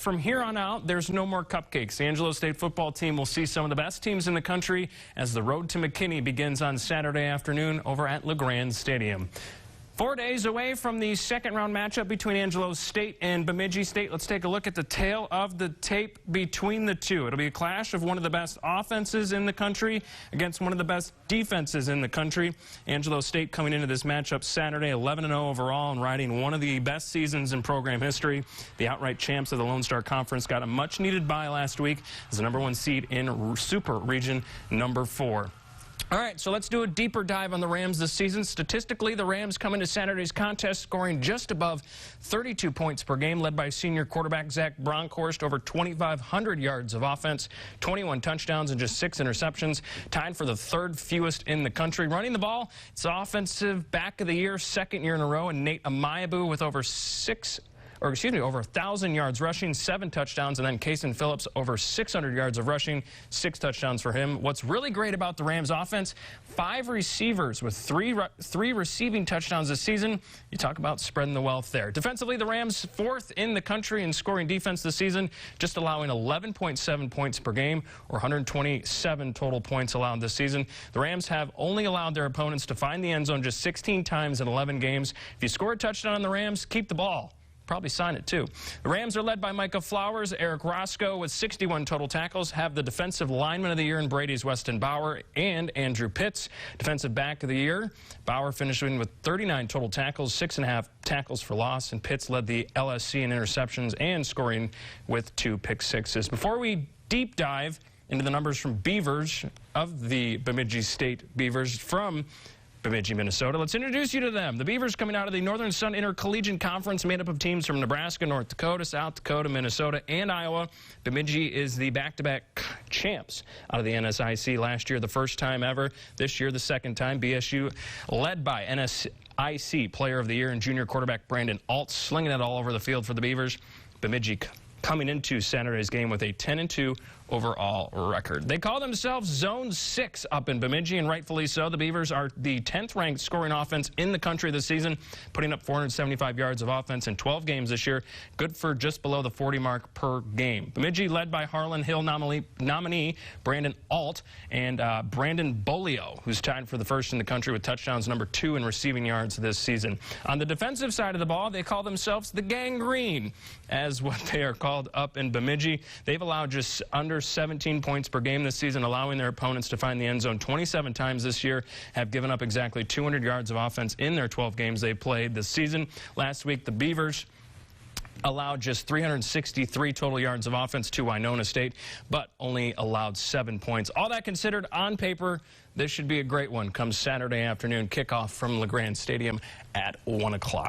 from here on out, there's no more cupcakes. The Angelo State football team will see some of the best teams in the country as the road to McKinney begins on Saturday afternoon over at LeGrand Stadium. 4 days away from the second-round matchup between Angelo State and Bemidji State. Let's take a look at the tale of the tape between the two. It'll be a clash of one of the best offenses in the country against one of the best defenses in the country. Angelo State coming into this matchup Saturday 11-0 overall and riding one of the best seasons in program history. The outright champs of the Lone Star Conference got a much-needed bye last week as the #1 seed in Super Region number 4. All right, so let's do a deeper dive on the Rams this season. Statistically, the Rams come into Saturday's contest scoring just above 32 points per game, led by senior quarterback Zach Bronkhorst, over 2,500 yards of offense, 21 touchdowns, and just 6 interceptions, tied for the third fewest in the country. Running the ball, it's offensive back of the year, second year in a row, and Nate Amayabu with over 1,000 yards rushing, 7 touchdowns, and then KSAN Phillips over 600 yards of rushing, 6 touchdowns for him. What's really great about the Rams offense, 5 receivers with three receiving touchdowns this season. You talk about spreading the wealth there. Defensively, the Rams 4th in the country in scoring defense this season, just allowing 11.7 points per game or 127 total points allowed this season. The Rams have only allowed their opponents to find the end zone just 16 times in 11 games. If you score a touchdown on the Rams, keep the ball. Probably sign it, too. The Rams are led by Micah Flowers, Eric Roscoe with 61 total tackles, have the Defensive Lineman of the Year in Brady's Weston Bauer and Andrew Pitts. Defensive Back of the Year, Bauer finishing with 39 total tackles, 6.5 tackles for loss, and Pitts led the LSC in interceptions and scoring with 2 pick sixes. Before we deep dive into the numbers from Beavers of the Bemidji State Beavers from Bemidji, Minnesota, let's introduce you to them. The Beavers coming out of the Northern Sun Intercollegiate Conference made up of teams from Nebraska, North Dakota, South Dakota, Minnesota, and Iowa. Bemidji is the back-to-back champs out of the NSIC last year, the first time ever. This year, the second time. BSU led by NSIC Player of the Year and junior quarterback Brandon Alt, slinging it all over the field for the Beavers. Bemidji coming into Saturday's game with a 10-2 overall record. They call themselves Zone 6 up in Bemidji, and rightfully so. The Beavers are the 10th-ranked scoring offense in the country this season, putting up 475 yards of offense in 12 games this year, good for just below the 40 mark per game. Bemidji led by Harlan Hill nominee Brandon Alt and Brandon Bolio, who's tied for the first in the country with touchdowns number 2 in receiving yards this season. On the defensive side of the ball, they call themselves the Gang Green, as what they are called up in Bemidji. They've allowed just under 17 points per game this season, allowing their opponents to find the end zone 27 times this year, have given up exactly 200 yards of offense in their 12 games they played this season. Last week, the Beavers allowed just 363 total yards of offense to Winona State, but only allowed 7 points. All that considered, on paper, this should be a great one come Saturday afternoon, kickoff from LeGrand Stadium at 1 o'clock.